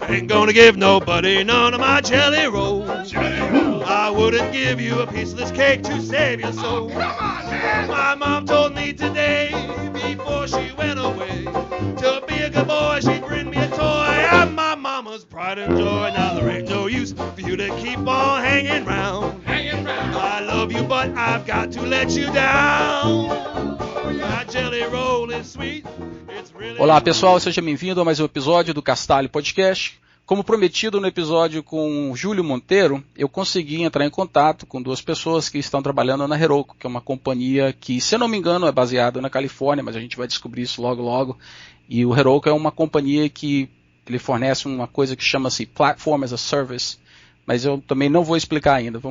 Ain't gonna give nobody none of my jelly rolls. I wouldn't give you a piece of this cake to save your soul. My mom told me today, before she went away, to be a good boy, she'd bring me a toy. I'm my mama's pride and joy. Now there ain't no use for you to keep on hanging round. I love you, but I've got to let you down. My jelly roll is sweet. Olá pessoal, seja bem-vindo a mais um episódio do Castalho Podcast. Como prometido no episódio com o Júlio Monteiro, eu consegui entrar em contato com duas pessoas que estão trabalhando na Heroku, que é uma companhia que, se eu não me engano, é baseada na Califórnia, mas a gente vai descobrir isso logo logo. E o Heroku é uma companhia que ele fornece uma coisa que chama-se Platform as a Service, mas eu também não vou explicar ainda.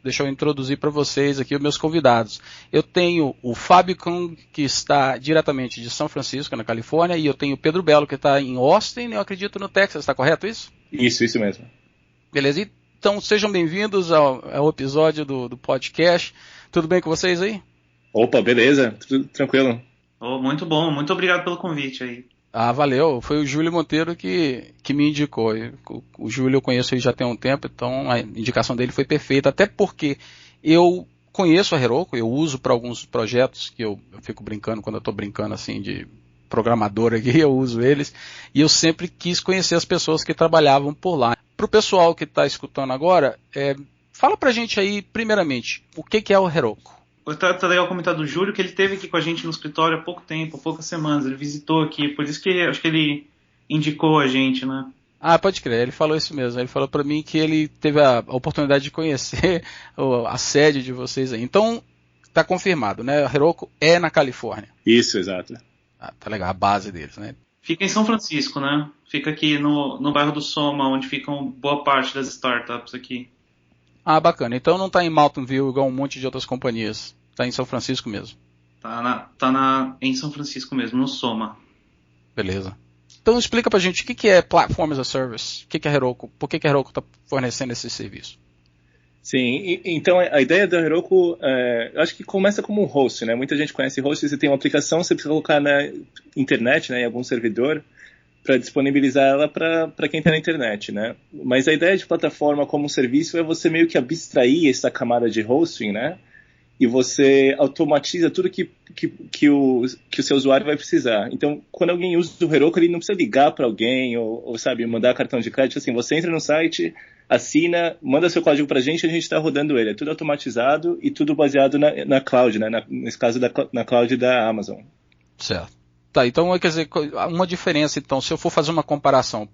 Deixa eu introduzir para vocês aqui os meus convidados. Eu tenho o Fábio Kung, que está diretamente de São Francisco, na Califórnia, e eu tenho o Pedro Belo, que está em Austin, eu acredito, no Texas. Está correto isso? Isso mesmo. Beleza, então sejam bem-vindos ao episódio do podcast. Tudo bem com vocês aí? Opa, beleza, tudo tranquilo. Oh, muito bom, muito obrigado pelo convite aí. Ah, valeu. Foi o Júlio Monteiro que me indicou. O Júlio eu conheço ele já tem um tempo, então a indicação dele foi perfeita. Até porque eu conheço a Heroku, eu uso para alguns projetos que eu fico brincando, quando eu estou brincando assim de programador aqui, eu uso eles. E eu sempre quis conhecer as pessoas que trabalhavam por lá. Para o pessoal que está escutando agora, fala pra gente aí, primeiramente, o que é o Heroku? Tá legal comentar do Júlio, que ele esteve aqui com a gente no escritório há pouco tempo, há poucas semanas. Ele visitou aqui, por isso que acho que ele indicou a gente, né? Ah, pode crer, ele falou isso mesmo. Ele falou pra mim que ele teve a oportunidade de conhecer a sede de vocês aí. Então, tá confirmado, né? A Heroku é na Califórnia. Isso, exato. Ah, tá legal, a base deles, né? Fica em São Francisco, né? Fica aqui no bairro do Soma, onde ficam boa parte das startups aqui. Ah, bacana. Então não tá em Mountain View igual um monte de outras companhias. Tá em São Francisco mesmo. Em São Francisco mesmo, no Soma. Beleza. Então explica pra gente o que é Platform as a Service, o que é a Heroku, por que a Heroku está fornecendo esse serviço? Sim, então a ideia da Heroku, eu acho que começa como um host, né? Muita gente conhece host, você tem uma aplicação, você precisa colocar na internet, né, em algum servidor, para disponibilizar ela para quem está na internet, né? Mas a ideia de plataforma como um serviço é você meio que abstrair essa camada de hosting, né? E você automatiza tudo que o seu usuário vai precisar. Então, quando alguém usa o Heroku, ele não precisa ligar para alguém ou, sabe, mandar cartão de crédito. Assim, você entra no site, assina, manda seu código para a gente está rodando ele. É tudo automatizado e tudo baseado na cloud, né? Nesse caso, na cloud da Amazon. Certo. Tá, então, quer dizer, uma diferença, então, se eu for fazer uma comparação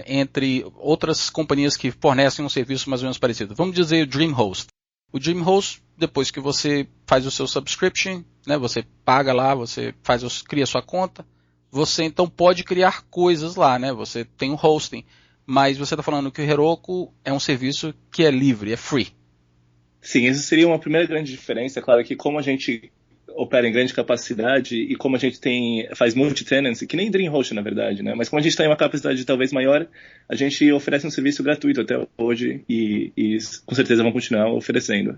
entre outras companhias que fornecem um serviço mais ou menos parecido. Vamos dizer o DreamHost. O DreamHost, depois que você faz o seu subscription, né, você paga lá, você cria sua conta, você então pode criar coisas lá, né? Você tem um hosting, mas você está falando que o Heroku é um serviço que é livre, é free. Sim, essa seria uma primeira grande diferença. Claro que como a gente opera em grande capacidade e como a gente faz multi-tenancy, que nem DreamHost na verdade, né? Mas como a gente tem uma capacidade talvez maior, a gente oferece um serviço gratuito até hoje e com certeza vamos continuar oferecendo.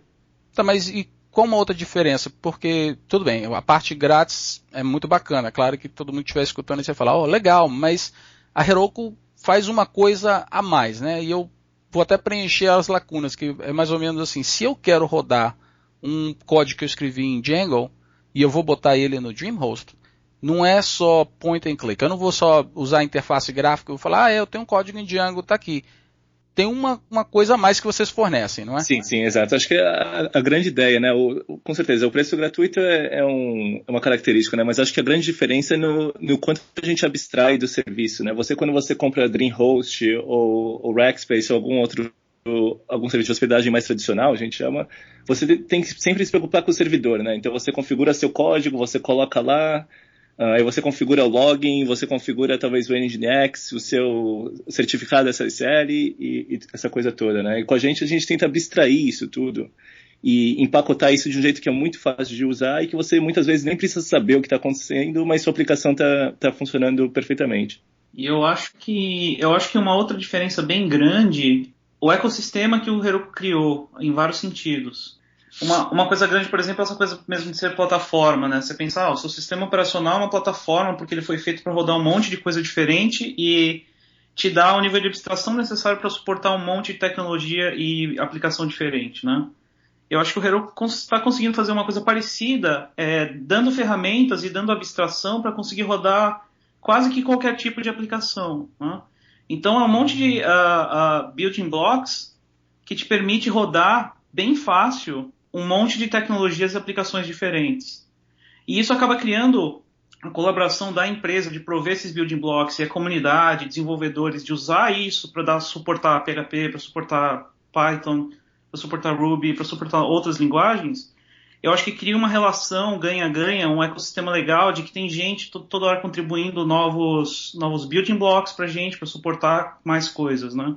Tá, mas e qual uma outra diferença? Porque, tudo bem, a parte grátis é muito bacana, claro que todo mundo estiver escutando e você fala, legal, mas a Heroku faz uma coisa a mais, né? E eu vou até preencher as lacunas, que é mais ou menos assim, se eu quero rodar um código que eu escrevi em Django, e eu vou botar ele no DreamHost, não é só point and click. Eu não vou só usar a interface gráfica, eu vou falar, eu tenho um código em Django, tá aqui. Tem uma coisa a mais que vocês fornecem, não é? Sim, exato. Acho que a grande ideia, né? Com certeza, o preço gratuito é uma característica, né? Mas acho que a grande diferença é no quanto a gente abstrai do serviço, né? Quando você compra DreamHost ou Rackspace ou algum serviço de hospedagem mais tradicional, a gente chama, você tem que sempre se preocupar com o servidor, né? Então você configura seu código, você coloca lá, aí você configura o login, você configura talvez o Nginx, o seu certificado SSL e essa coisa toda, né? E com a gente tenta abstrair isso tudo e empacotar isso de um jeito que é muito fácil de usar e que você muitas vezes nem precisa saber o que está acontecendo, mas sua aplicação tá funcionando perfeitamente. E eu acho que uma outra diferença bem grande, o ecossistema que o Heroku criou, em vários sentidos. Uma coisa grande, por exemplo, é essa coisa mesmo de ser plataforma, né? Você pensa, o seu sistema operacional é uma plataforma porque ele foi feito para rodar um monte de coisa diferente e te dá o nível de abstração necessário para suportar um monte de tecnologia e aplicação diferente, né? Eu acho que o Heroku está conseguindo fazer uma coisa parecida, dando ferramentas e dando abstração para conseguir rodar quase que qualquer tipo de aplicação, né? Então é um monte de building blocks que te permite rodar bem fácil um monte de tecnologias e aplicações diferentes. E isso acaba criando a colaboração da empresa de prover esses building blocks e a comunidade, desenvolvedores, de usar isso para suportar PHP, para suportar Python, para suportar Ruby, para suportar outras linguagens. Eu acho que cria uma relação ganha-ganha, um ecossistema legal de que tem gente toda hora contribuindo novos building blocks para a gente, para suportar mais coisas, né?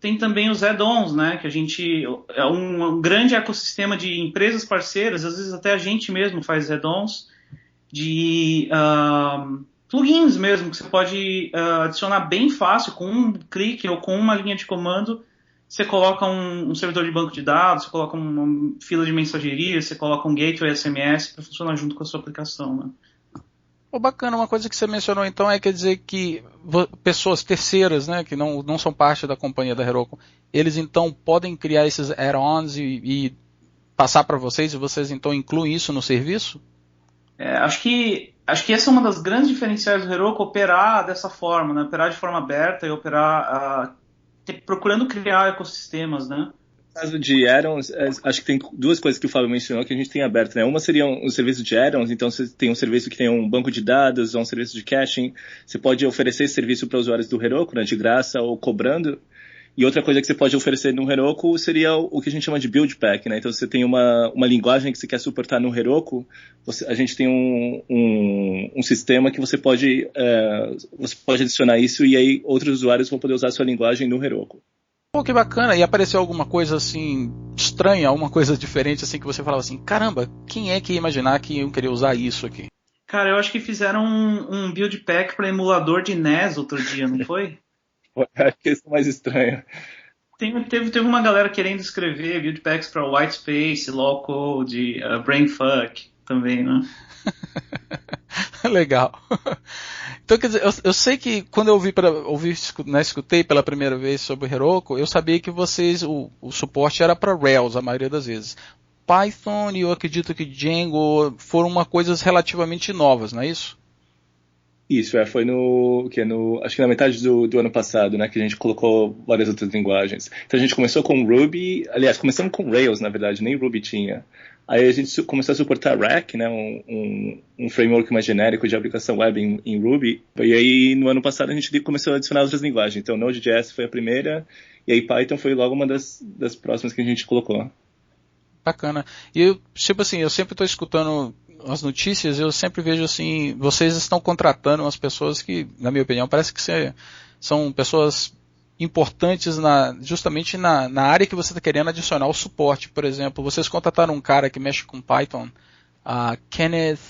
Tem também os add-ons, né? Que a gente é um grande ecossistema de empresas parceiras, às vezes até a gente mesmo faz add-ons de plugins mesmo, que você pode adicionar bem fácil, com um clique ou com uma linha de comando. Você coloca um servidor de banco de dados, você coloca uma fila de mensageria, você coloca um gateway SMS para funcionar junto com a sua aplicação, né? Bacana, uma coisa que você mencionou então quer dizer que pessoas terceiras, né, que não são parte da companhia da Heroku, eles então podem criar esses add-ons e passar para vocês, e vocês então incluem isso no serviço? Acho que essa é uma das grandes diferenciais do Heroku, operar dessa forma, né? Operar de forma aberta e operar procurando criar ecossistemas, né? No caso de add-ons, acho que tem duas coisas que o Fábio mencionou que a gente tem aberto, né? Uma seria o serviço de add-ons, então você tem um serviço que tem um banco de dados, ou um serviço de caching, você pode oferecer esse serviço para usuários do Heroku, né, de graça ou cobrando. E outra coisa que você pode oferecer no Heroku seria o que a gente chama de build pack, né? Então você tem uma linguagem que você quer suportar no Heroku, a gente tem um sistema que você pode adicionar isso e aí outros usuários vão poder usar a sua linguagem no Heroku. Pô, que bacana. E apareceu alguma coisa assim estranha, alguma coisa diferente assim que você falava assim, caramba, quem é que ia imaginar que eu queria usar isso aqui? Cara, eu acho que fizeram um build pack para emulador de NES outro dia, não foi? Acho que isso é mais estranho. Teve uma galera querendo escrever build packs para Whitespace, Low Code, Brainfuck também, né? Legal. Então, quer dizer, eu sei que quando eu escutei pela primeira vez sobre o Heroku, eu sabia que vocês, o suporte era para Rails a maioria das vezes. Python e eu acredito que Django foram coisas relativamente novas, não é isso? Isso, foi acho que na metade do ano passado, né, que a gente colocou várias outras linguagens. Então a gente começou com Ruby, aliás, começamos com Rails, na verdade, nem Ruby tinha. Aí a gente começou a suportar Rack, né, um framework mais genérico de aplicação web em Ruby. E aí no ano passado a gente começou a adicionar outras linguagens. Então Node.js foi a primeira, e aí Python foi logo uma das próximas que a gente colocou. Bacana. E eu sempre estou escutando as notícias, eu sempre vejo assim, vocês estão contratando umas pessoas que, na minha opinião, parece que são pessoas importantes justamente na área que você está querendo adicionar o suporte. Por exemplo, vocês contrataram um cara que mexe com Python, Kenneth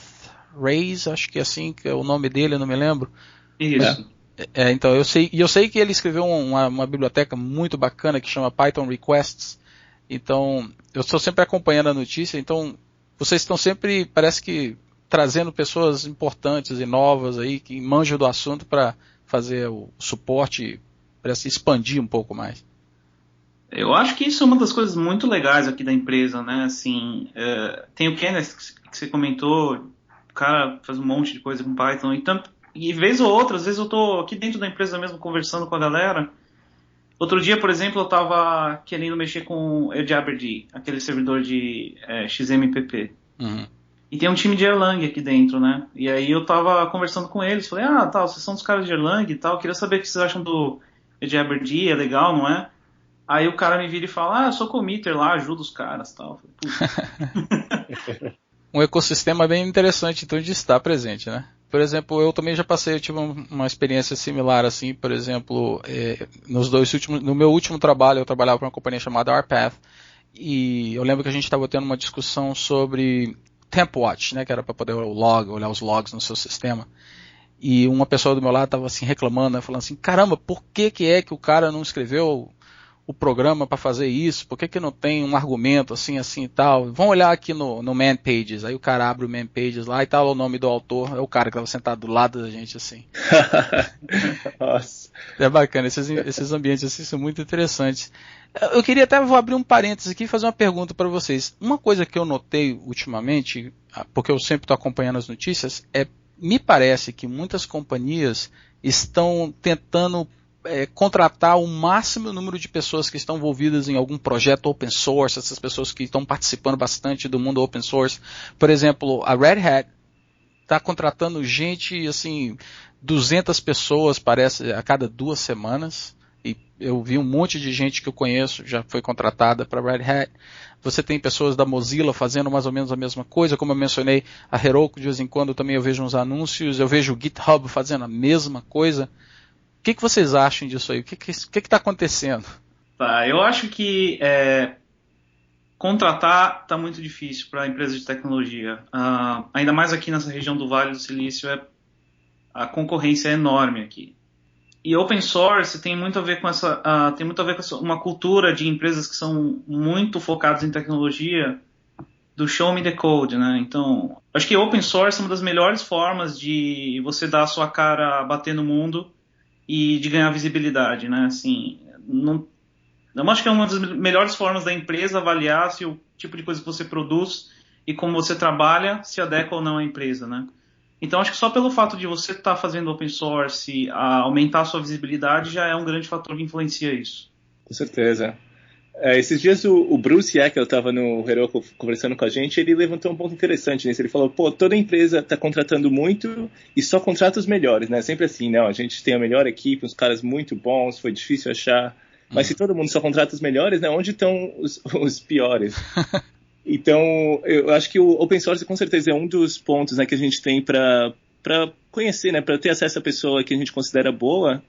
Reyes, acho que é assim que é o nome dele, eu não me lembro. Isso. Então, eu sei que ele escreveu uma biblioteca muito bacana que chama Python Requests. Então, eu estou sempre acompanhando a notícia, então vocês estão sempre, parece que, trazendo pessoas importantes e novas aí, que manjam do assunto para fazer o suporte, para se expandir um pouco mais. Eu acho que isso é uma das coisas muito legais aqui da empresa, né? Assim, tem o Kenneth que você comentou, o cara faz um monte de coisa com Python, e vez ou outra, às vezes eu estou aqui dentro da empresa mesmo conversando com a galera. Outro dia, por exemplo, eu estava querendo mexer com o EdgeABD, aquele servidor de XMPP. Uhum. E tem um time de Erlang aqui dentro, né? E aí eu estava conversando com eles, falei, vocês são dos caras de Erlang e tal, queria saber o que vocês acham do EdgeABD, é legal, não é? Aí o cara me vira e fala, eu sou committer lá, ajudo os caras e tal. Falei, um ecossistema bem interessante, então, de estar presente, né? Por exemplo, eu também eu tive uma experiência similar, assim, por exemplo, no meu último trabalho, eu trabalhava para uma companhia chamada RPath, e eu lembro que a gente estava tendo uma discussão sobre TempWatch, né, que era para poder olhar os logs no seu sistema, e uma pessoa do meu lado estava assim reclamando, né, falando assim, caramba, por que é que o cara não escreveu o programa para fazer isso? Por que não tem um argumento assim e tal? Vamos olhar aqui no Man Pages. Aí o cara abre o Man Pages lá e tá lá o nome do autor. É o cara que estava sentado do lado da gente assim. Nossa. É bacana, esses ambientes assim são muito interessantes. Eu queria até, vou abrir um parênteses aqui e fazer uma pergunta para vocês. Uma coisa que eu notei ultimamente, porque eu sempre estou acompanhando as notícias, me parece que muitas companhias estão tentando contratar o máximo número de pessoas que estão envolvidas em algum projeto open source, essas pessoas que estão participando bastante do mundo open source. Por exemplo, a Red Hat está contratando gente, assim, 200 pessoas, parece, a cada 2 semanas. E eu vi um monte de gente que eu conheço já foi contratada para a Red Hat. Você tem pessoas da Mozilla fazendo mais ou menos a mesma coisa, como eu mencionei, a Heroku de vez em quando também eu vejo uns anúncios, eu vejo o GitHub fazendo a mesma coisa. O que vocês acham disso aí? O que está acontecendo? Tá, eu acho que contratar está muito difícil para empresas de tecnologia. Ainda mais aqui nessa região do Vale do Silício, a concorrência é enorme aqui. E open source tem muito a ver com uma cultura de empresas que são muito focadas em tecnologia, do show me the code, né? Então, acho que open source é uma das melhores formas de você dar a sua cara a bater no mundo e de ganhar visibilidade, né? Assim, eu acho que é uma das melhores formas da empresa avaliar se o tipo de coisa que você produz e como você trabalha se adequa ou não à empresa, né? Então, acho que só pelo fato de você estar fazendo open source, aumentar a sua visibilidade, já é um grande fator que influencia isso. Com certeza. Esses dias o Bruce Yackel estava no Heroku conversando com a gente, ele levantou um ponto interessante nisso. Ele falou, toda empresa está contratando muito e só contrata os melhores, né? Sempre assim, não, a gente tem a melhor equipe, uns caras muito bons, foi difícil achar. Mas se todo mundo só contrata os melhores, né? Onde estão os piores? Então, eu acho que o open source com certeza é um dos pontos, né, que a gente tem para conhecer, né, para ter acesso à pessoa que a gente considera boa.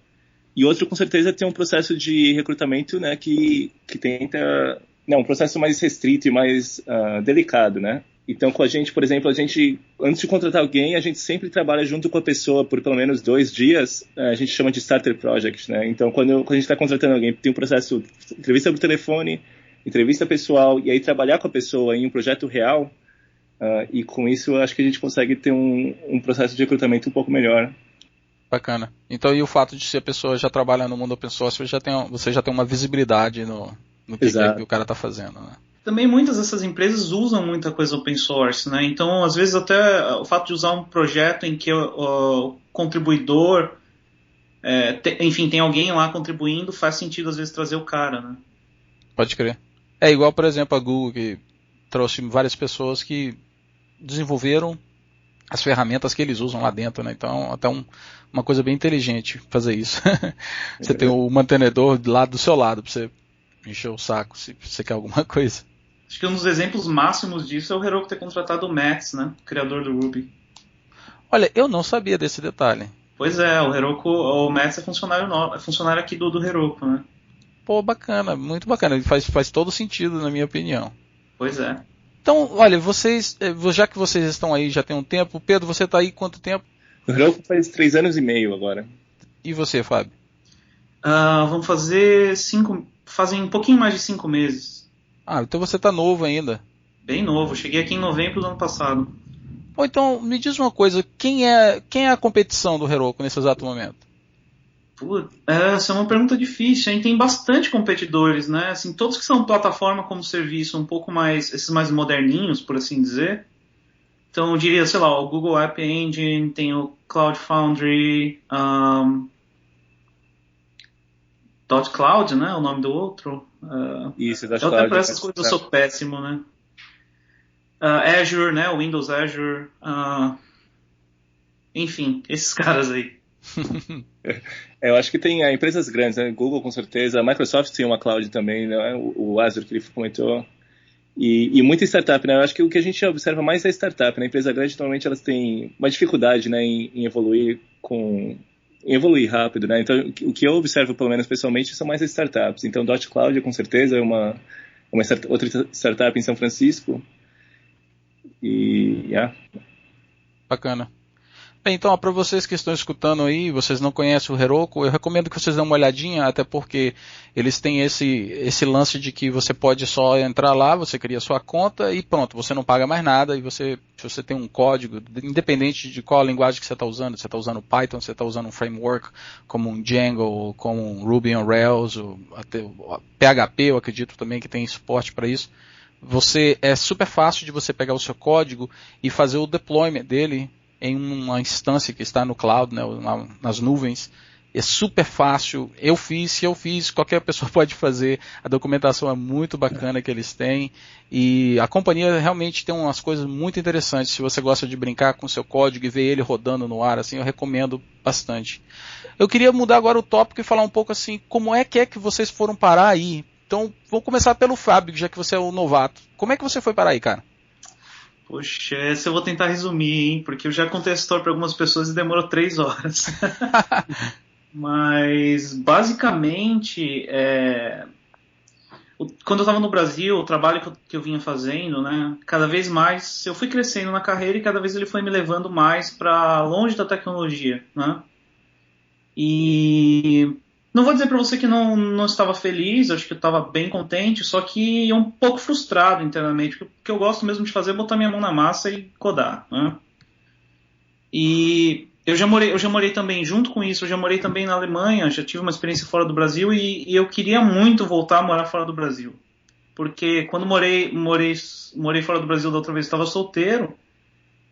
E outro, com certeza, é ter um processo de recrutamento, né, que tenta... um processo mais restrito e mais delicado, né? Então, com a gente, por exemplo, antes de contratar alguém, a gente sempre trabalha junto com a pessoa por pelo menos 2 dias. A gente chama de starter project, né? Então, quando a gente está contratando alguém, tem um processo, entrevista por telefone, entrevista pessoal, e aí trabalhar com a pessoa em um projeto real, e com isso eu acho que a gente consegue ter um processo de recrutamento um pouco melhor. Bacana. Então, e o fato de se a pessoa já trabalha no mundo open source, você já tem uma visibilidade no que o cara está fazendo, né? Também muitas dessas empresas usam muita coisa open source, né? Então, às vezes até o fato de usar um projeto em que o contribuidor, tem alguém lá contribuindo, faz sentido às vezes trazer o cara, né? Pode crer. É igual, por exemplo, a Google, que trouxe várias pessoas que desenvolveram as ferramentas que eles usam lá dentro, né? Então, até uma coisa bem inteligente fazer isso. Você tem o mantenedor lá do seu lado para você encher o saco se você quer alguma coisa. Acho que um dos exemplos máximos disso é o Heroku ter contratado o Mats, né? O criador do Ruby. Olha, eu não sabia desse detalhe. Pois é, o Mats é funcionário aqui do Heroku, né? Pô, bacana, muito bacana. Faz todo sentido, na minha opinião. Pois é. Então, olha, já que vocês estão aí já tem um tempo, Pedro, você está aí quanto tempo? O Heroku faz 3 anos e meio agora. E você, Fábio? Vamos fazem um pouquinho mais de 5 meses. Então você está novo ainda. Bem novo, cheguei aqui em novembro do ano passado. Bom, então, me diz uma coisa, quem é a competição do Heroku nesse exato momento? Essa é uma pergunta difícil. A gente tem bastante competidores, né? Assim, todos que são plataforma como serviço, um pouco mais, esses mais moderninhos, por assim dizer. Então, eu diria, sei lá, o Google App Engine, tem o Cloud Foundry, .cloud, né? O nome do outro. Isso, eu até para essas coisas eu sou péssimo, né? Azure, né? O Windows Azure. Enfim, esses caras aí. Eu acho que tem empresas grandes, né? Google com certeza, a Microsoft tem uma cloud também, né? O Azure que ele comentou, e muita startup, né? Eu acho que o que a gente observa mais é startup, né? A empresa grande normalmente elas têm uma dificuldade, né, em evoluir rápido, né? Então o que eu observo pelo menos pessoalmente são mais as startups. Então .cloud com certeza é outra startup em São Francisco. Bacana. Bem, então, para vocês que estão escutando aí, vocês não conhecem o Heroku, eu recomendo que vocês dêem uma olhadinha, até porque eles têm esse lance de que você pode só entrar lá, você cria sua conta e pronto, você não paga mais nada, e se você tem um código, independente de qual linguagem que você está usando, você está usando Python, você está usando um framework como um Django, como um Ruby on Rails, ou até PHP, eu acredito também que tem suporte para isso, é super fácil de você pegar o seu código e fazer o deployment dele em uma instância que está no cloud, né, nas nuvens. É super fácil. Se eu fiz, qualquer pessoa pode fazer. A documentação é muito bacana que eles têm. E a companhia realmente tem umas coisas muito interessantes. Se você gosta de brincar com o seu código e ver ele rodando no ar, assim, eu recomendo bastante. Eu queria mudar agora o tópico e falar um pouco assim, como é que vocês foram parar aí? Então, vou começar pelo Fábio, já que você é o novato. Como é que você foi parar aí, cara? Poxa, essa eu vou tentar resumir, hein? Porque eu já contei a história para algumas pessoas e demorou 3 horas. Mas, basicamente, quando eu estava no Brasil, o trabalho que eu vinha fazendo, né? Cada vez mais, eu fui crescendo na carreira e cada vez ele foi me levando mais para longe da tecnologia, né? E não vou dizer para você que não estava feliz, acho que eu estava bem contente, só que um pouco frustrado internamente, porque o que eu gosto mesmo de fazer é botar minha mão na massa e codar, né? E eu já morei também, junto com isso, eu já morei também na Alemanha, já tive uma experiência fora do Brasil e eu queria muito voltar a morar fora do Brasil. Porque quando morei fora do Brasil da outra vez, eu estava solteiro,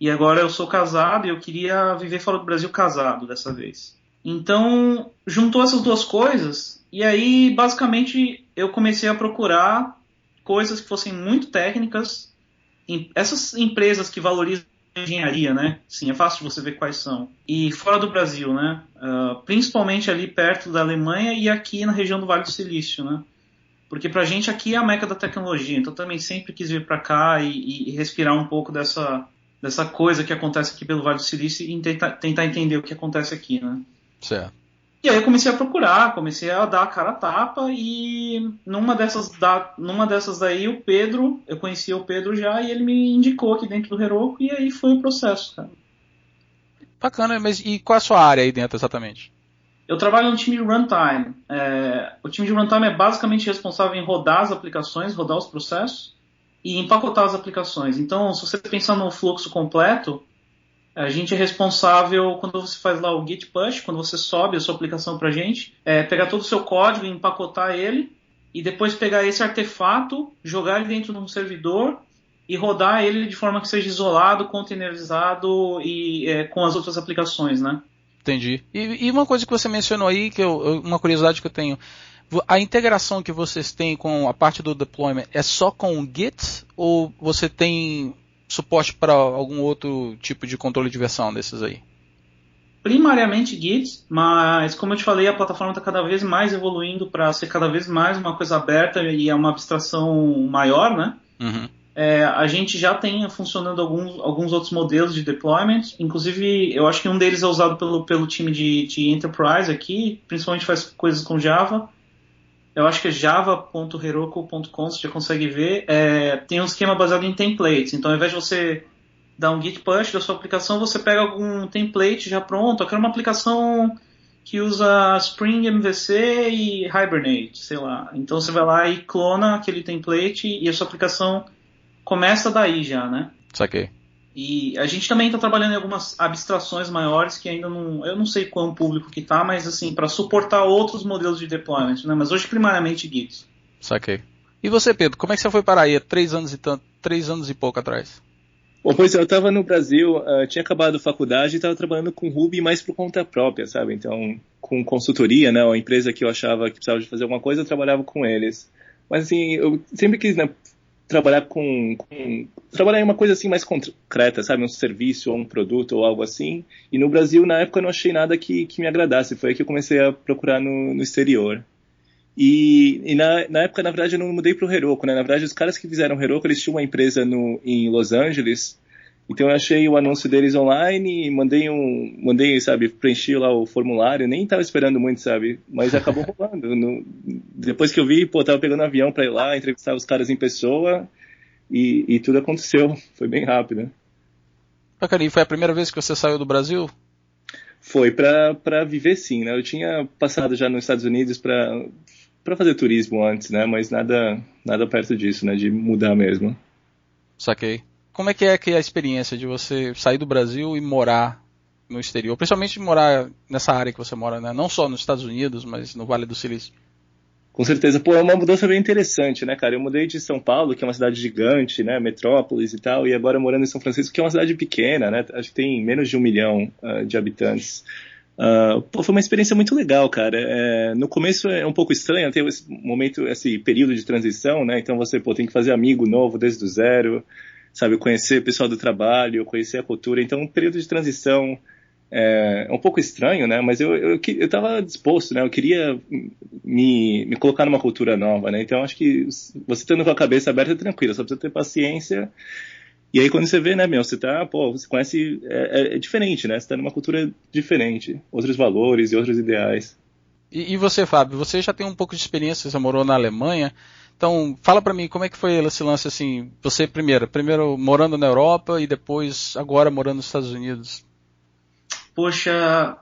e agora eu sou casado e eu queria viver fora do Brasil casado dessa vez. Então, juntou essas duas coisas, e aí, basicamente, eu comecei a procurar coisas que fossem muito técnicas, essas empresas que valorizam a engenharia, né? Sim, é fácil de você ver quais são. E fora do Brasil, né? Principalmente ali perto da Alemanha e aqui na região do Vale do Silício, né? Porque pra gente aqui é a meca da tecnologia, então também sempre quis vir pra cá e respirar um pouco dessa coisa que acontece aqui pelo Vale do Silício e tentar entender o que acontece aqui, né? Certo. E aí eu comecei a procurar, comecei a dar a cara a tapa e numa dessas daí eu conhecia o Pedro já e ele me indicou aqui dentro do Heroku e aí foi o processo, cara. Bacana, mas e qual é a sua área aí dentro exatamente? Eu trabalho no time de runtime. O time de runtime é basicamente responsável em rodar as aplicações, rodar os processos e empacotar as aplicações. Então, se você pensar no fluxo completo, a gente é responsável, quando você faz lá o git push, quando você sobe a sua aplicação pra gente, pegar todo o seu código e empacotar ele, e depois pegar esse artefato, jogar ele dentro de um servidor e rodar ele de forma que seja isolado, containerizado e com as outras aplicações, né? Entendi. E uma coisa que você mencionou aí, uma curiosidade que eu tenho, a integração que vocês têm com a parte do deployment é só com o Git ou você tem suporte para algum outro tipo de controle de versão desses aí? Primariamente Git, mas como eu te falei, a plataforma está cada vez mais evoluindo para ser cada vez mais uma coisa aberta e é uma abstração maior, né? Uhum. A gente já tem funcionando alguns outros modelos de deployment, inclusive eu acho que um deles é usado pelo time de Enterprise aqui, principalmente faz coisas com Java. Eu acho que é java.heroku.com, você já consegue ver. Tem um esquema baseado em templates. Então, ao invés de você dar um git push da sua aplicação, você pega algum template já pronto. Eu quero uma aplicação que usa Spring MVC e Hibernate, sei lá. Então, você vai lá e clona aquele template e a sua aplicação começa daí já, né? Saquei. E a gente também está trabalhando em algumas abstrações maiores que ainda eu não sei quão público que está, mas assim, para suportar outros modelos de deployment, né? Mas hoje primariamente Git. Saquei. E você, Pedro, como é que você foi parar aí 3 anos e pouco atrás? Bom, pois eu estava no Brasil, tinha acabado a faculdade e estava trabalhando com Ruby mais por conta própria, sabe? Então, com consultoria, né? Uma empresa que eu achava que precisava de fazer alguma coisa, eu trabalhava com eles. Mas assim, eu sempre quis, né, trabalhar trabalhar em uma coisa assim mais concreta, sabe, um serviço ou um produto ou algo assim, e no Brasil na época eu não achei nada que me agradasse, foi aí que eu comecei a procurar no exterior. E na época, na verdade, eu não mudei para o Heroku, né, na verdade os caras que fizeram o Heroku, eles tinham uma empresa em Los Angeles, então eu achei o anúncio deles online e mandei, sabe, preenchi lá o formulário, nem estava esperando muito, sabe, mas acabou rolando. Depois que eu vi, tava pegando um avião para ir lá, entrevistar os caras em pessoa e tudo aconteceu, foi bem rápido. Bacana, e foi a primeira vez que você saiu do Brasil? Foi para viver, sim, né? Eu tinha passado já nos Estados Unidos para fazer turismo antes, né? Mas nada perto disso, né? De mudar mesmo. Saquei. Como é que é a experiência de você sair do Brasil e morar no exterior? Principalmente morar nessa área que você mora, né? Não só nos Estados Unidos, mas no Vale do Silício. Com certeza. Pô, é uma mudança bem interessante, né, cara? Eu mudei de São Paulo, que é uma cidade gigante, né? Metrópolis e tal, e agora morando em São Francisco, que é uma cidade pequena, né? Acho que tem menos de 1 milhão de habitantes. Pô, foi uma experiência muito legal, cara. No começo é um pouco estranho, tem esse momento, esse período de transição, né? Então você, pô, tem que fazer amigo novo desde o zero, sabe? Conhecer o pessoal do trabalho, conhecer a cultura. Então, um período de transição é um pouco estranho, né? Mas eu estava disposto, né? Eu queria me colocar numa cultura nova, né? Então, acho que você estando com a cabeça aberta é tranquilo, só precisa ter paciência. E aí, quando você vê, né, você você conhece, é diferente, né? Você tá numa cultura diferente, outros valores e outros ideais. E você, Fábio, você já tem um pouco de experiência, você morou na Alemanha, então fala pra mim como é que foi esse lance assim, você primeiro morando na Europa e depois agora morando nos Estados Unidos. Poxa,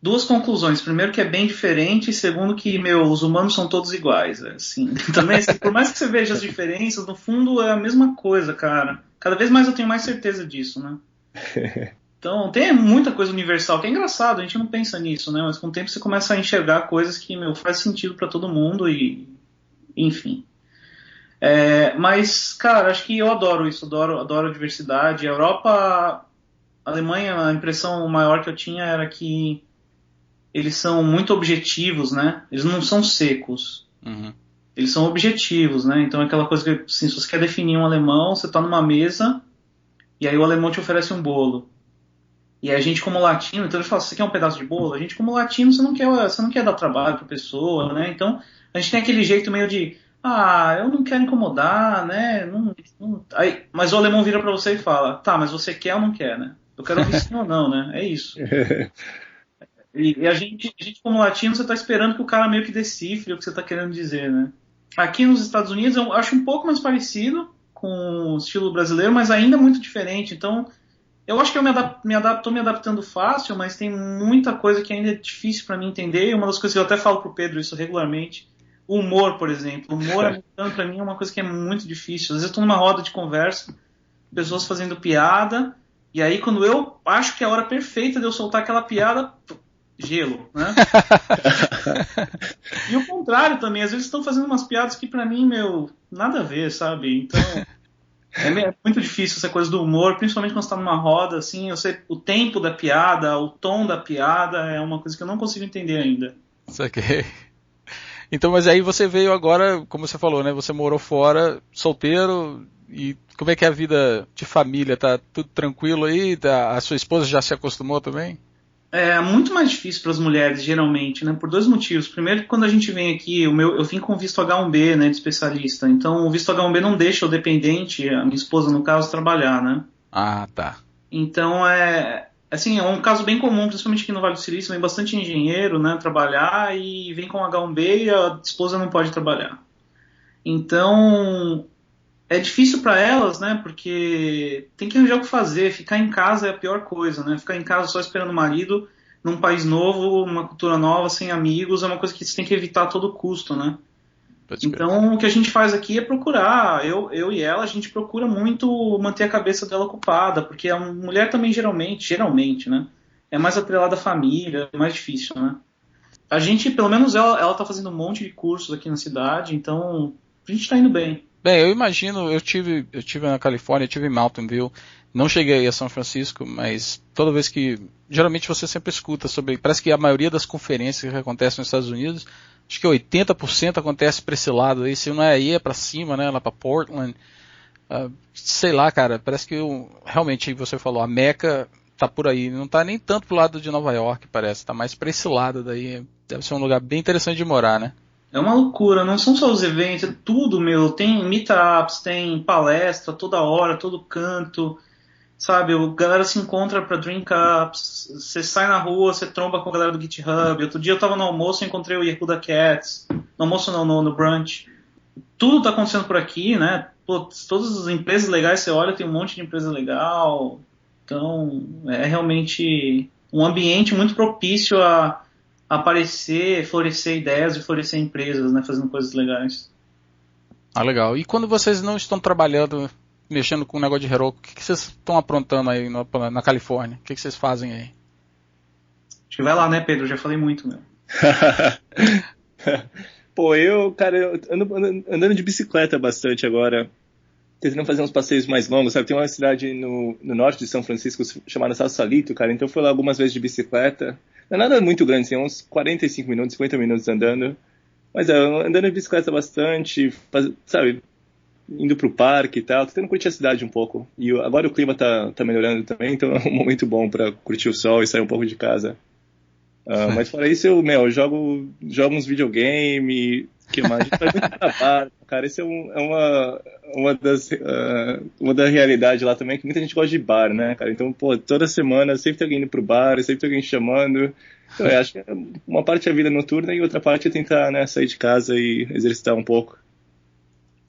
2 conclusões. Primeiro que é bem diferente, e segundo que, os humanos são todos iguais. Assim. Também, assim, por mais que você veja as diferenças, no fundo é a mesma coisa, cara. Cada vez mais eu tenho mais certeza disso, né? Então, tem muita coisa universal, que é engraçado, a gente não pensa nisso, né? Mas com o tempo você começa a enxergar coisas que, faz sentido pra todo mundo e... Enfim. Mas, cara, acho que eu adoro isso, adoro a diversidade. A Europa... A Alemanha, a impressão maior que eu tinha era que eles são muito objetivos, né? Eles não são secos. Uhum. Eles são objetivos, né? Então é aquela coisa que, assim, se você quer definir um alemão, você está numa mesa e aí o alemão te oferece um bolo. E a gente como latino, então ele fala, você quer um pedaço de bolo? A gente como latino, você não quer dar trabalho para a pessoa, né? Então a gente tem aquele jeito meio de, eu não quero incomodar, né? Aí, mas o alemão vira para você e fala, tá, mas você quer ou não quer, né? Eu quero ouvir sim ou não, né? É isso. E a gente como latino, você está esperando que o cara meio que decifre o que você está querendo dizer, né? Aqui nos Estados Unidos eu acho um pouco mais parecido com o estilo brasileiro, mas ainda muito diferente. Então, eu acho que eu estou me adaptando fácil, mas tem muita coisa que ainda é difícil para mim entender. E uma das coisas que eu até falo pro Pedro isso regularmente, o humor, por exemplo. O humor americano para mim é uma coisa que é muito difícil. Às vezes eu estou numa roda de conversa, pessoas fazendo piada, e aí quando eu acho que é a hora perfeita de eu soltar aquela piada, gelo, né? E o contrário também, às vezes estão fazendo umas piadas que pra mim, nada a ver, sabe? Então, é muito difícil essa coisa do humor, principalmente quando você tá numa roda, assim, eu sei, o tempo da piada, o tom da piada é uma coisa que eu não consigo entender ainda. Saquei. Então, mas aí você veio agora, como você falou, né? Você morou fora, solteiro, e como é que é a vida de família? Tá tudo tranquilo aí? A sua esposa já se acostumou também? É muito mais difícil para as mulheres, geralmente, né? Por 2 motivos. Primeiro, que quando a gente vem aqui, eu vim com visto H1B, né, de especialista. Então, o visto H1B não deixa o dependente, a minha esposa, no caso, trabalhar, né? Ah, tá. Então, assim, é um caso bem comum, principalmente aqui no Vale do Silício, vem bastante engenheiro, né, trabalhar e vem com H1B e a esposa não pode trabalhar. Então, é difícil para elas, né, porque tem que arranjar o que fazer, ficar em casa é a pior coisa, né, ficar em casa só esperando o marido, num país novo, numa cultura nova, sem amigos, é uma coisa que você tem que evitar a todo custo, né. Então, o que a gente faz aqui é procurar, eu e ela, a gente procura muito manter a cabeça dela ocupada, porque a mulher também geralmente, né, é mais atrelada à família, é mais difícil, né. A gente, pelo menos ela tá fazendo um monte de cursos aqui na cidade, então a gente tá indo bem. Bem, eu imagino, eu tive na Califórnia, eu tive em Mountain View, não cheguei a São Francisco, mas toda vez que, geralmente você sempre escuta sobre, parece que a maioria das conferências que acontecem nos Estados Unidos, acho que 80% acontece para esse lado aí, se não é aí, é para cima, né, lá para Portland, sei lá, cara, parece que realmente, você falou, a Meca tá por aí, não tá nem tanto pro lado de Nova York, parece, tá mais para esse lado daí, deve ser um lugar bem interessante de morar, né? É uma loucura, não são só os eventos, é tudo, tem meetups, tem palestra toda hora, todo canto, sabe, a galera se encontra pra drink ups, você sai na rua, você tromba com a galera do GitHub. Outro dia eu tava no almoço e encontrei o Yehuda Cats, no almoço não, no brunch. Tudo tá acontecendo por aqui, né, todas as empresas legais, você olha, tem um monte de empresa legal, Então, é realmente um ambiente muito propício a aparecer, florescer ideias e florescer empresas, né, fazendo coisas legais. Ah, legal. E quando vocês não estão trabalhando, mexendo com o negócio de Heroku, o que vocês estão aprontando aí na Califórnia? O que vocês fazem aí? Acho que vai lá, né, Pedro? Já falei muito, meu. Pô, cara, eu andando de bicicleta bastante agora, tentando fazer uns passeios mais longos, sabe? Tem uma cidade no norte de São Francisco chamada Sausalito, cara, então eu fui lá algumas vezes de bicicleta. Não é nada muito grande, assim, uns 45 minutos, 50 minutos andando. Mas andando de bicicleta bastante, sabe, indo pro parque e tal, tô tentando curtir a cidade um pouco. E agora o clima tá melhorando também, então é um momento bom pra curtir o sol e sair um pouco de casa. Mas fora isso, eu jogo uns videogame, que mais? A gente faz muito trabalho, cara. Isso uma da realidade lá também, que muita gente gosta de bar, né, cara? Então, pô, toda semana sempre tem alguém indo pro bar, sempre tem alguém chamando. Então, eu acho que uma parte é a vida noturna e outra parte é tentar, né, sair de casa e exercitar um pouco.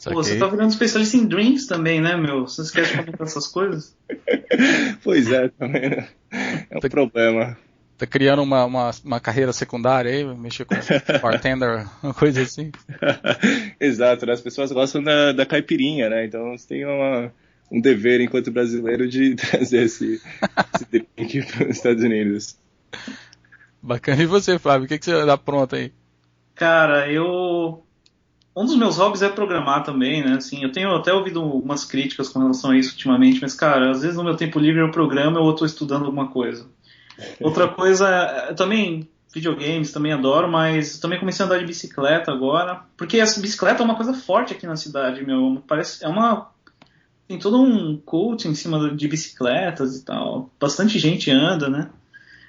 Pô, você tá virando especialista em drinks também, né, meu? Você esquece de comentar essas coisas? Pois é, também, né? É um problema. Tá criando uma carreira secundária aí, mexer com bartender, uma coisa assim. Exato, né? As pessoas gostam da caipirinha, né? Então você tem um dever enquanto brasileiro de trazer esse drink para os Estados Unidos. Bacana. E você, Fábio? O que você dá pronto aí? Cara, um dos meus hobbies é programar também, né? Assim, eu tenho até ouvido umas críticas com relação a isso ultimamente, mas, cara, às vezes no meu tempo livre eu programo ou eu tô estudando alguma coisa. Outra coisa, também videogames, também adoro, mas também comecei a andar de bicicleta agora, porque essa bicicleta é uma coisa forte aqui na cidade, meu, tem todo um cult em cima de bicicletas e tal, bastante gente anda, né?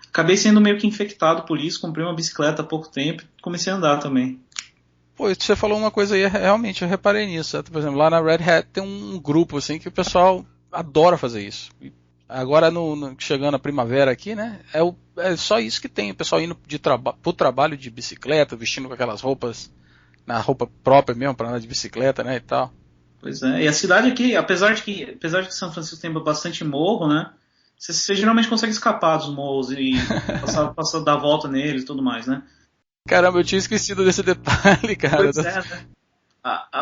Acabei sendo meio que infectado por isso, comprei uma bicicleta há pouco tempo e comecei a andar também. Pô, você falou uma coisa aí, realmente, eu reparei nisso. Por exemplo, lá na Red Hat tem um grupo assim que o pessoal adora fazer isso. Agora, chegando a primavera aqui, né? É só isso que tem. O pessoal indo pro trabalho de bicicleta, vestindo com aquelas roupas, na roupa própria mesmo, para andar de bicicleta, né? E tal. Pois é. E a cidade aqui, apesar de que São Francisco tem bastante morro, né? Você geralmente consegue escapar dos morros e passar dar volta neles e tudo mais, né? Caramba, eu tinha esquecido desse detalhe, cara. Pois é, né?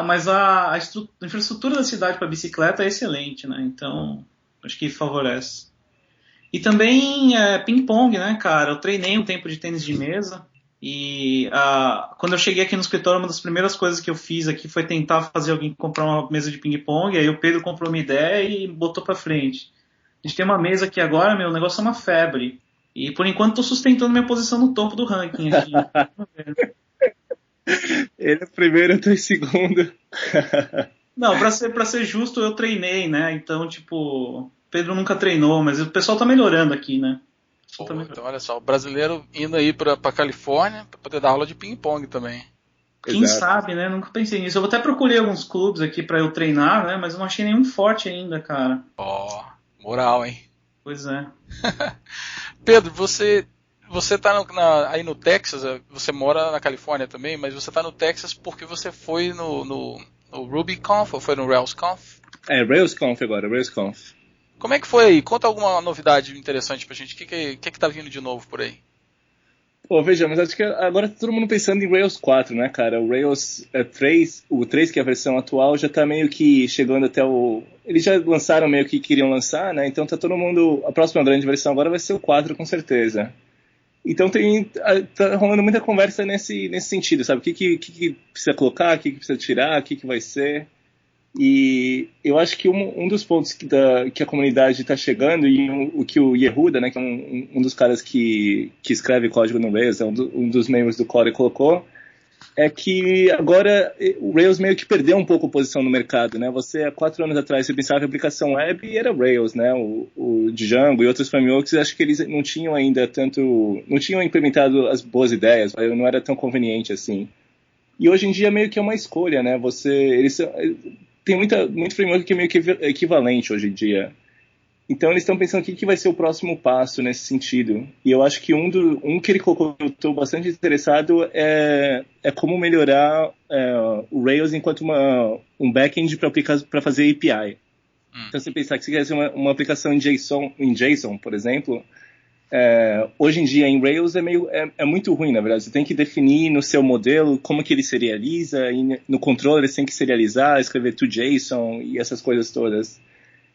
Mas a infraestrutura da cidade para bicicleta é excelente, né? Então, acho que favorece. E também ping-pong, né, cara? Eu treinei um tempo de tênis de mesa e quando eu cheguei aqui no escritório, uma das primeiras coisas que eu fiz aqui foi tentar fazer alguém comprar uma mesa de ping-pong. Aí o Pedro comprou uma ideia e botou pra frente. A gente tem uma mesa aqui agora, meu, o negócio é uma febre. E por enquanto tô sustentando minha posição no topo do ranking aqui. Ele é primeiro, eu tô em segundo. Não, pra ser justo, eu treinei, né? Então, tipo, Pedro nunca treinou, mas o pessoal tá melhorando aqui, né? Então, olha só, o brasileiro indo aí pra Califórnia pra poder dar aula de ping-pong também. Quem sabe, né? Nunca pensei nisso. Eu até procurei alguns clubes aqui pra eu treinar, né? Mas eu não achei nenhum forte ainda, cara. Moral, hein? Pois é. Pedro, você tá aí no Texas, você mora na Califórnia também, mas você tá no Texas porque você foi no RubyConf ou foi no RailsConf? RailsConf agora, RailsConf. Como é que foi aí? Conta alguma novidade interessante pra gente. O que tá vindo de novo por aí? Pô, veja, mas acho que agora tá todo mundo pensando em Rails 4, né, cara? O Rails 3, o 3, que é a versão atual, já tá meio que chegando até o... Eles já lançaram meio que queriam lançar, né? Então tá todo mundo... A próxima grande versão agora vai ser o 4, com certeza. Então tá rolando muita conversa nesse sentido, sabe? O que precisa colocar, o que precisa tirar, o que vai ser... E eu acho que um dos pontos que a comunidade está chegando, e o que o Yehuda, né, que é um dos caras que escreve código no Rails, um dos membros do Core colocou, é que agora o Rails meio que perdeu um pouco a posição no mercado, né? Você, há 4 anos atrás, você pensava em aplicação web e era Rails, né? O Django e outros frameworks, acho que eles não tinham ainda não tinham implementado as boas ideias, não era tão conveniente assim. E hoje em dia meio que é uma escolha, né? Tem muito framework que é meio que equivalente hoje em dia. Então eles estão pensando o que vai ser o próximo passo nesse sentido. E eu acho que um que ele colocou, eu estou bastante interessado, é como melhorar o Rails enquanto um backend para fazer API. Então, você pensar que você quer fazer uma aplicação em JSON, por exemplo, hoje em dia em Rails é muito ruim, na verdade. Você tem que definir no seu modelo como que ele serializa, e no controller você tem que serializar, escrever to JSON e essas coisas todas.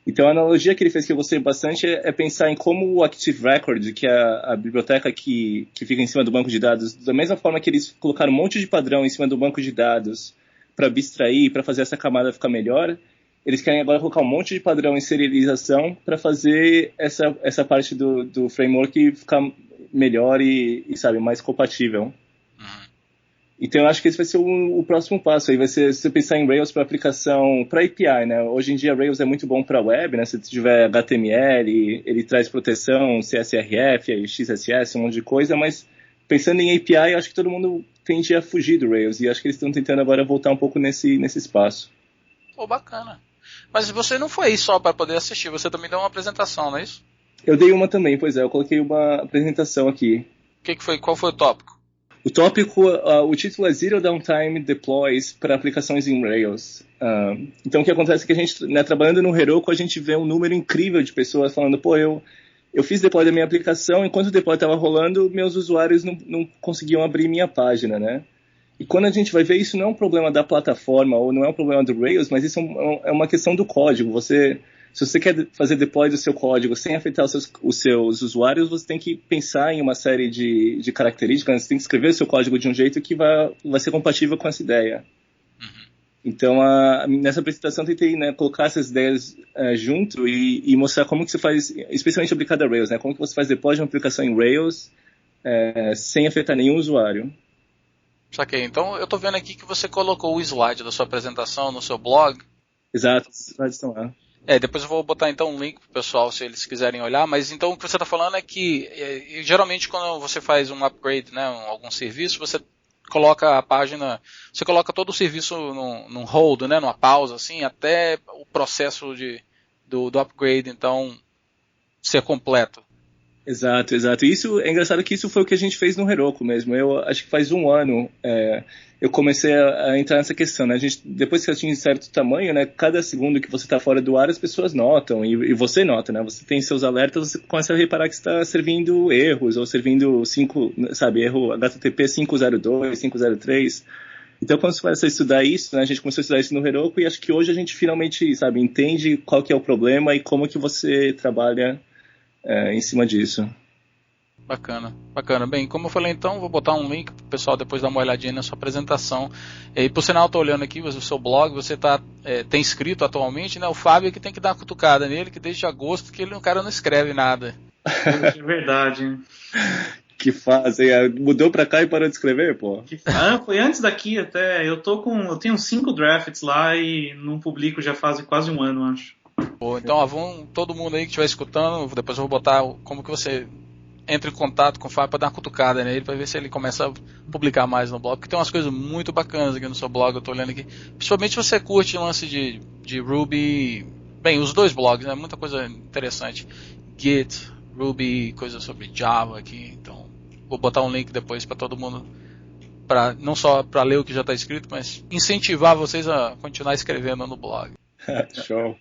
Então, a analogia que ele fez que eu gostei bastante é pensar em como o Active Record, que é a biblioteca que fica em cima do banco de dados, da mesma forma que eles colocaram um monte de padrão em cima do banco de dados para abstrair, para fazer essa camada ficar melhor, eles querem agora colocar um monte de padrão em serialização para fazer essa parte do framework ficar melhor e sabe, mais compatível. Então, eu acho que esse vai ser o próximo passo. Aí vai ser, se você pensar em Rails para aplicação, para API, né? Hoje em dia, Rails é muito bom para web, né? Se tiver HTML, ele traz proteção, CSRF, XSS, um monte de coisa, mas pensando em API, eu acho que todo mundo tende a fugir do Rails, e acho que eles estão tentando agora voltar um pouco nesse espaço. Pô, bacana. Mas você não foi aí só para poder assistir, você também deu uma apresentação, não é isso? Eu dei uma também, pois é, eu coloquei uma apresentação aqui. Qual foi o tópico? O tópico, o título é Zero Downtime Deploys para aplicações em Rails. Então, o que acontece é que a gente, né, trabalhando no Heroku, a gente vê um número incrível de pessoas falando, pô, eu fiz deploy da minha aplicação, enquanto o deploy estava rolando, meus usuários não conseguiam abrir minha página, né? E quando a gente vai ver, isso não é um problema da plataforma, ou não é um problema do Rails, mas isso é uma questão do código. Se você quer fazer deploy do seu código sem afetar os seus usuários, você tem que pensar em uma série de características, você tem que escrever o seu código de um jeito que vai ser compatível com essa ideia. Então, nessa apresentação, eu tentei, né, colocar essas ideias junto e mostrar como que você faz, especialmente aplicado a Rails, né, como que você faz deploy de uma aplicação em Rails sem afetar nenhum usuário. Saquei. Então, eu estou vendo aqui que você colocou o slide da sua apresentação no seu blog. Exato, os slides estão lá. Depois eu vou botar então um link pro pessoal se eles quiserem olhar, mas então o que você está falando é que geralmente quando você faz um upgrade, né, algum serviço, você coloca a página, você coloca todo o serviço num hold, né, numa pausa assim, até o processo do upgrade então ser completo. Exato. Isso é engraçado que isso foi o que a gente fez no Heroku mesmo. Eu acho que faz um ano eu comecei a entrar nessa questão, né? Depois que eu tinha certo tamanho, né? Cada segundo que você está fora do ar, as pessoas notam, e você nota, né? Você tem seus alertas, você começa a reparar que está servindo erros, ou servindo erro HTTP 502, 503. Então, quando você começa a estudar isso, né? A gente começou a estudar isso no Heroku, e acho que hoje a gente finalmente, entende qual que é o problema e como que você trabalha em cima disso. Bacana. Bem, como eu falei então, vou botar um link para o pessoal depois dar uma olhadinha na sua apresentação. E por sinal, estou olhando aqui o seu blog, você tem escrito atualmente, né? O Fábio que tem que dar uma cutucada nele, que desde agosto que o cara não escreve nada. É verdade. Que fase, mudou pra cá e parou de escrever, pô? Foi antes daqui até, eu tenho 5 drafts lá e não publico já faz quase um ano, acho. Pô, então, todo mundo aí que estiver escutando, depois eu vou botar como que você entra em contato com o Fábio para dar uma cutucada nele, para ver se ele começa a publicar mais no blog, porque tem umas coisas muito bacanas aqui no seu blog, eu tô olhando aqui. Principalmente se você curte o lance de Ruby, bem, os dois blogs, né, muita coisa interessante. Git, Ruby, coisa sobre Java aqui, então vou botar um link depois para todo mundo, não só para ler o que já está escrito, mas incentivar vocês a continuar escrevendo no blog. Show.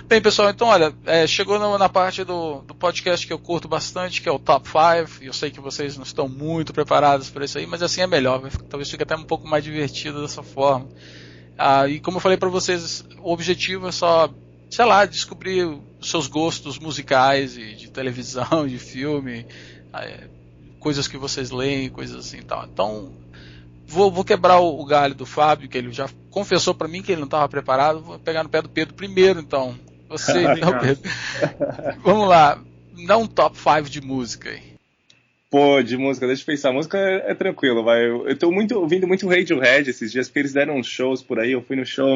Bem, pessoal, então olha, chegou na parte do podcast que eu curto bastante, que é o Top 5. Eu sei que vocês não estão muito preparados para isso aí, mas assim é melhor, talvez fique até um pouco mais divertido dessa forma. E como eu falei para vocês, o objetivo é só, descobrir os seus gostos musicais e de televisão, de filme, coisas que vocês leem, coisas assim, tal. Então vou quebrar o galho do Fábio, que ele já confessou para mim que ele não estava preparado. Vou pegar no pé do Pedro primeiro, então. Você, então, Pedro. Vamos lá. Dá um top 5 de música aí. Pô, de música, deixa eu pensar. Música é tranquilo, vai. Eu tô ouvindo muito Radiohead esses dias, porque eles deram uns shows por aí. Eu fui no show,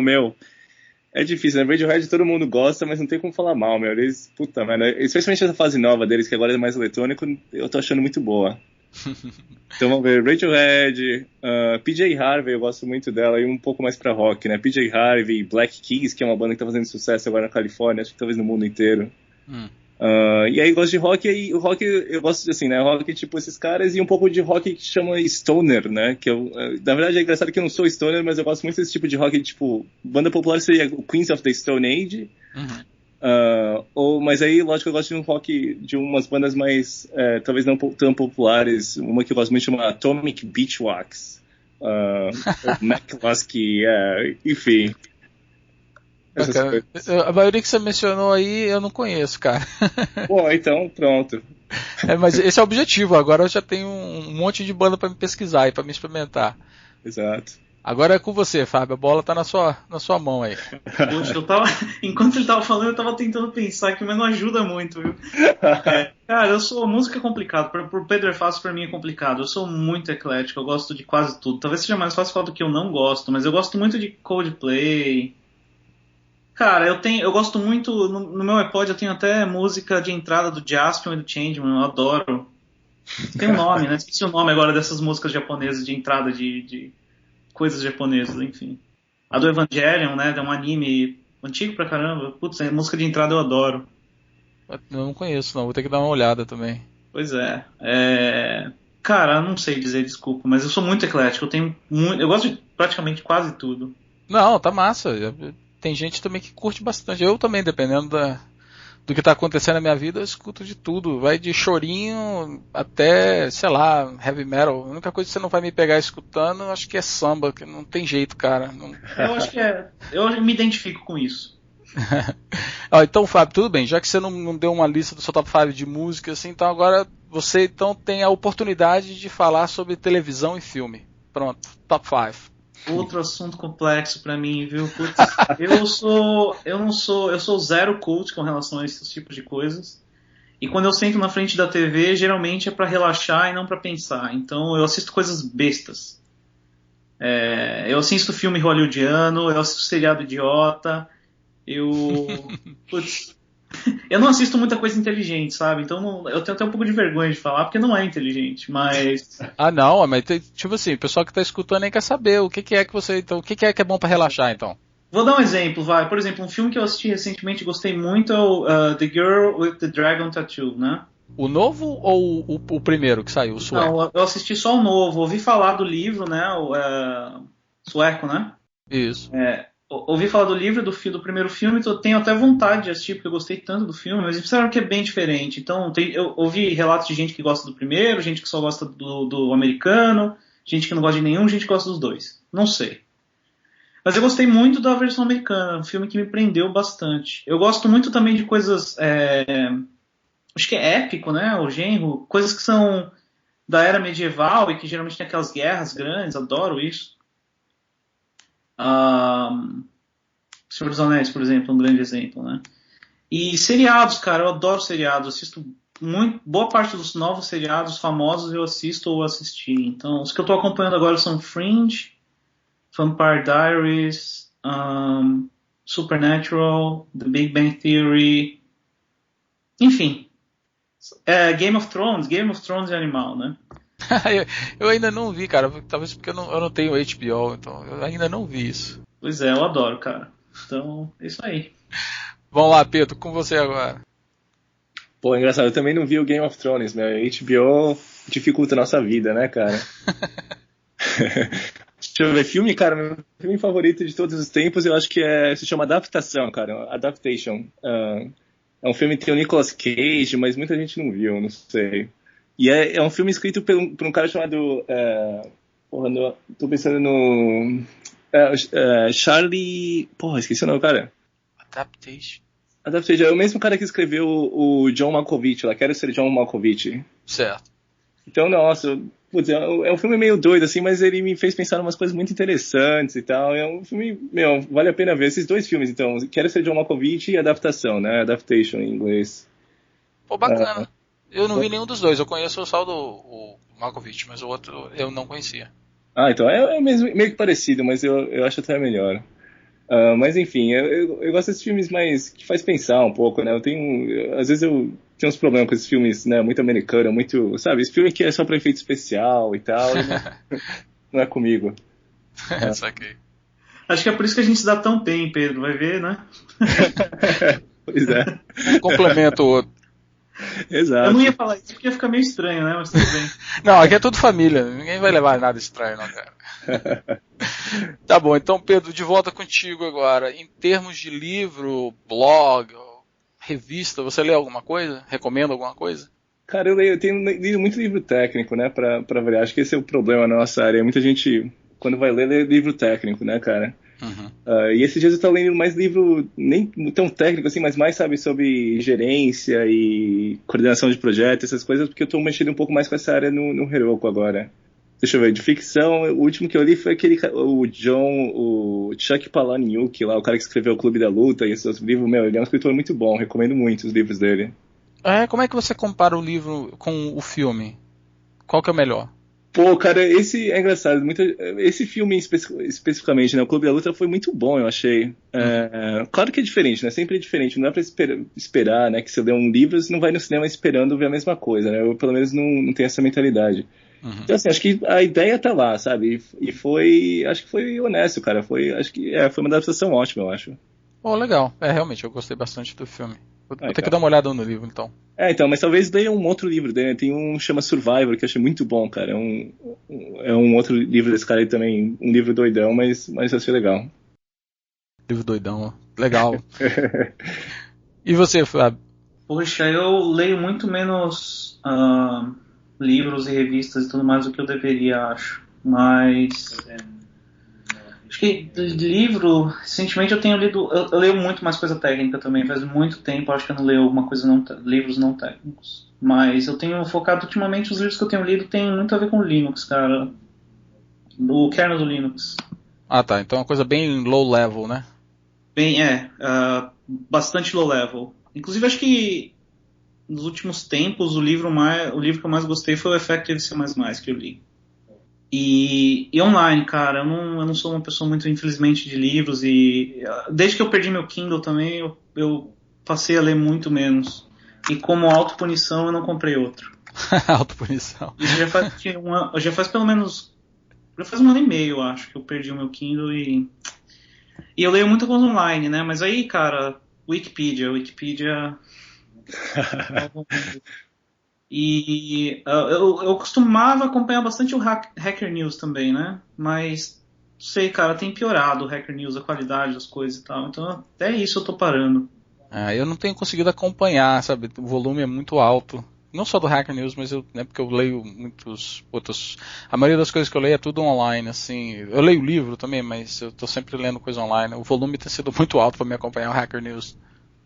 é difícil, né? Radiohead todo mundo gosta, mas não tem como falar mal, Eles, puta, mano. Especialmente essa fase nova deles, que agora é mais eletrônico, eu tô achando muito boa. Então vamos ver, Radiohead, PJ Harvey, eu gosto muito dela, e um pouco mais pra rock, né? PJ Harvey, Black Keys, que é uma banda que tá fazendo sucesso agora na Califórnia, acho que talvez no mundo inteiro. E aí gosto de rock, e o rock eu gosto assim, né? Rock tipo esses caras, e um pouco de rock que chama stoner, né? Que na verdade é engraçado que eu não sou stoner, mas eu gosto muito desse tipo de rock, tipo, banda popular seria o Queens of the Stone Age, Mas aí, lógico, eu gosto de um rock de umas bandas mais, talvez não tão populares. Uma que eu gosto muito chama Atomic Beach Wax. McCluskey, enfim. A maioria que você mencionou aí eu não conheço, cara. Bom, então pronto. Mas esse é o objetivo. Agora eu já tenho um monte de banda para me pesquisar e para me experimentar. Exato. Agora é com você, Fábio. A bola tá na sua mão aí. Poxa, enquanto ele tava falando, eu tava tentando pensar aqui, mas não ajuda muito, viu? Cara, música é complicado. Por Pedro é fácil, pra mim é complicado. Eu sou muito eclético, eu gosto de quase tudo. Talvez seja mais fácil falar do que eu não gosto, mas eu gosto muito de Coldplay. Cara, eu gosto muito. No meu iPod eu tenho até música de entrada do Jaspion e do Changeman, eu adoro. Tem um nome, né? Esqueci o nome agora dessas músicas japonesas de entrada de coisas japonesas, enfim. A do Evangelion, né? É um anime antigo pra caramba. Putz, a música de entrada eu adoro. Eu não conheço, não. Vou ter que dar uma olhada também. Pois é. Cara, eu não sei dizer, desculpa, mas eu sou muito eclético. Eu gosto de praticamente quase tudo. Não, tá massa. Tem gente também que curte bastante. Eu também, dependendo do que tá acontecendo na minha vida, eu escuto de tudo. Vai de chorinho até, sei lá, heavy metal. A única coisa que você não vai me pegar escutando, acho que é samba, que não tem jeito, cara. Não... Eu acho que eu me identifico com isso. Então, Fábio, tudo bem. Já que você não deu uma lista do seu top 5 de música, assim, então agora você tem a oportunidade de falar sobre televisão e filme. Pronto, top 5. Outro assunto complexo pra mim, viu? Putz, eu sou zero coach com relação a esses tipos de coisas. E quando eu sento na frente da TV, geralmente é pra relaxar e não pra pensar. Então eu assisto coisas bestas. Eu assisto filme hollywoodiano, eu assisto seriado idiota. Putz, eu não assisto muita coisa inteligente, sabe? Então eu tenho até um pouco de vergonha de falar, porque não é inteligente, mas... não, mas tipo assim, o pessoal que tá escutando nem quer saber o que é que você... Então, o que é bom pra relaxar, então? Vou dar um exemplo, vai. Por exemplo, um filme que eu assisti recentemente e gostei muito é o The Girl with the Dragon Tattoo, né? O novo ou o primeiro que saiu, o sueco? Não, eu assisti só o novo. Ouvi falar do livro, né? O sueco, né? Isso. Ouvi falar do livro, do primeiro filme, então eu tenho até vontade de assistir, porque eu gostei tanto do filme, mas disseram que é bem diferente. Então, eu ouvi relatos de gente que gosta do primeiro, gente que só gosta do americano, gente que não gosta de nenhum, gente que gosta dos dois. Não sei. Mas eu gostei muito da versão americana, um filme que me prendeu bastante. Eu gosto muito também de coisas, acho que é épico, né, o gênero, coisas que são da era medieval e que geralmente tem aquelas guerras grandes, adoro isso. Senhor dos Anéis, por exemplo, é um grande exemplo, né? E seriados, cara, eu adoro seriados, assisto boa parte dos novos seriados famosos eu assisto ou assisti. Então, os que eu tô acompanhando agora são Fringe, Vampire Diaries, Supernatural, The Big Bang Theory, enfim, Game of Thrones é animal, né? Eu ainda não vi, cara. Talvez porque eu não tenho HBO, então eu ainda não vi isso. Pois é, eu adoro, cara. Então, é isso aí. Vamos lá, Pedro, com você agora. Pô, engraçado, eu também não vi o Game of Thrones, meu. HBO dificulta a nossa vida, né, cara? Deixa eu ver, filme, cara, meu filme favorito de todos os tempos, eu acho que se chama Adaptação, cara. Adaptation. É um filme que tem o Nicolas Cage, mas muita gente não viu, não sei. E é um filme escrito por um cara chamado... tô pensando no... Charlie... Porra, esqueci o nome, cara. Adaptation. É o mesmo cara que escreveu o John Malkovich lá. Quero ser John Malkovich. Certo. Então, nossa... Putz, é um filme meio doido, assim, mas ele me fez pensar em umas coisas muito interessantes e tal. É um filme... vale a pena ver esses dois filmes, então. Quero ser John Malkovich e Adaptação, né? Adaptation em inglês. Pô, bacana. Eu não vi nenhum dos dois, eu conheço só o Malkovich, mas o outro eu não conhecia. Então é meio que parecido, mas eu acho até melhor. Mas enfim, eu gosto desses filmes mais que faz pensar um pouco, né? Às vezes eu tenho uns problemas com esses filmes, né? Muito americano, muito, sabe? Esse filme que é só pra efeito especial e tal, não é comigo. Saquei. Acho que é por isso que a gente se dá tão bem, Pedro, vai ver, né? Pois é. Um complemento o outro. Exato. Eu não ia falar isso porque ia ficar meio estranho, né? Mas tudo bem. Não, aqui é tudo família. Ninguém vai levar nada estranho, não, cara. Tá bom, então, Pedro, de volta contigo agora. Em termos de livro, blog, revista, você lê alguma coisa? Recomenda alguma coisa? Cara, eu tenho lido muito livro técnico, né, pra variar. Acho que esse é o problema na nossa área. Muita gente, quando vai ler, lê livro técnico, né, cara? Uhum. E esses dias eu tô lendo mais livro, nem tão técnico assim, mas mais, sabe, sobre gerência e coordenação de projetos, essas coisas, porque eu tô mexendo um pouco mais com essa área no Heroku agora. Deixa eu ver, de ficção, o último que eu li foi o Chuck Palahniuk lá, o cara que escreveu O Clube da Luta e esses livros, ele é um escritor muito bom, recomendo muito os livros dele. Como é que você compara o livro com o filme? Qual que é o melhor? Pô, cara, esse é engraçado. Esse filme especificamente, né? O Clube da Luta foi muito bom, eu achei. Claro que é diferente, né? Sempre é diferente. Não dá pra esperar, né? Que você lê um livro, você não vai no cinema esperando ver a mesma coisa, né? Eu, pelo menos, não tenho essa mentalidade. Uhum. Então, assim, acho que a ideia tá lá, sabe? E acho que foi honesto, cara. Foi uma adaptação ótima, eu acho. Oh, legal. Realmente, eu gostei bastante do filme. Vou ter então. que dar uma olhada no livro, então. Então, mas talvez leia um outro livro dele. Tem um que chama Survivor, que eu achei muito bom, cara. É um outro livro desse cara aí também, um livro doidão, mas eu achei legal. Livro doidão, legal. E você, Fábio? Poxa, eu leio muito menos livros e revistas e tudo mais do que eu deveria, acho. Mas acho que livro, recentemente eu tenho lido, eu leio muito mais coisa técnica também, faz muito tempo, acho que eu não leio alguma coisa livros não técnicos. Mas eu tenho focado ultimamente, os livros que eu tenho lido tem muito a ver com Linux, cara. O kernel do Linux. Ah, tá, então é uma coisa bem low level, né? Bem, bastante low level. Inclusive acho que nos últimos tempos o livro que eu mais gostei foi o Effective-C++, que eu li. E online, cara, eu não sou uma pessoa muito, infelizmente, de livros e desde que eu perdi meu Kindle também, eu passei a ler muito menos. E como autopunição, eu não comprei outro. Autopunição. Isso já faz pelo menos, já faz um ano e meio, eu acho, que eu perdi o meu Kindle e eu leio muita coisa online, né? Mas aí, cara, Wikipedia... E eu costumava acompanhar bastante o Hacker News também, né? Mas, não sei, cara, tem piorado o Hacker News, a qualidade das coisas e tal. Então, até isso eu tô parando. Eu não tenho conseguido acompanhar, sabe? O volume é muito alto. Não só do Hacker News, mas porque eu leio muitos outros... A maioria das coisas que eu leio é tudo online, assim. Eu leio livro também, mas eu tô sempre lendo coisa online. O volume tem sido muito alto para me acompanhar o Hacker News.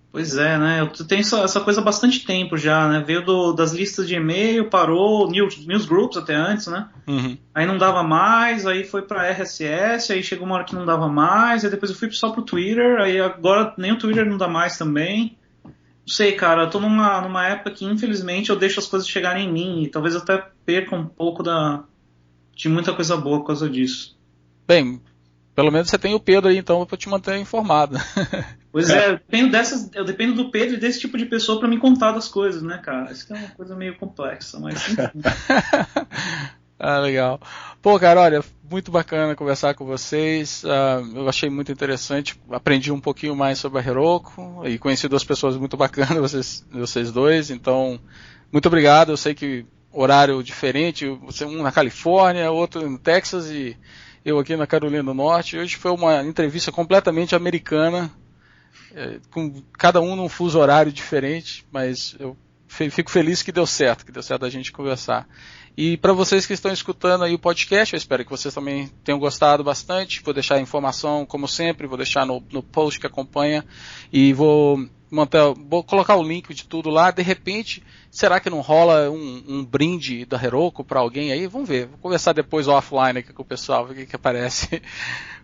Pois é, né? Eu tenho essa coisa há bastante tempo já, né? Veio das listas de e-mail, parou, newsgroups até antes, né? Uhum. Aí não dava mais, aí foi pra RSS, aí chegou uma hora que não dava mais, aí depois eu fui só pro Twitter, aí agora nem o Twitter não dá mais também. Não sei, cara, eu tô numa época que infelizmente eu deixo as coisas chegarem em mim e talvez eu até perca um pouco de muita coisa boa por causa disso. Bem, pelo menos você tem o Pedro aí então pra te manter informado. Pois eu dependo do Pedro e desse tipo de pessoa pra me contar das coisas, né, cara? Isso é uma coisa meio complexa, mas enfim. Legal. Pô, cara, olha, muito bacana conversar com vocês. Eu achei muito interessante. Aprendi um pouquinho mais sobre a Heroku e conheci duas pessoas muito bacanas, vocês dois. Então, muito obrigado. Eu sei que horário diferente, você um na Califórnia, outro no Texas e eu aqui na Carolina do Norte. Hoje foi uma entrevista completamente americana, com cada um num fuso horário diferente, mas eu fico feliz que deu certo a gente conversar. E para vocês que estão escutando aí o podcast, eu espero que vocês também tenham gostado bastante. Vou deixar a informação, como sempre, vou deixar no post que acompanha e vou colocar o link de tudo lá. De repente, será que não rola um brinde da Heroku para alguém aí? Vamos ver, vou conversar depois offline aqui com o pessoal, ver o que aparece.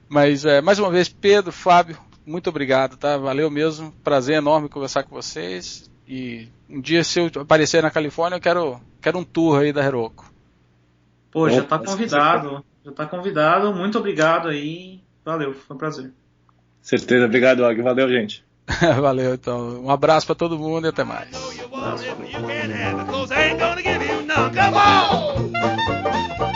Mas, mais uma vez, Pedro, Fábio, muito obrigado, tá? Valeu mesmo, prazer enorme conversar com vocês. E um dia, se eu aparecer na Califórnia, eu quero um tour aí da Heroku. Pô, já tá convidado. Muito obrigado aí. Valeu, foi um prazer. Certeza, obrigado, Og. Valeu, gente. Valeu, então. Um abraço pra todo mundo e até mais. You can have it, 'cause I ain't gonna give you none. Come on!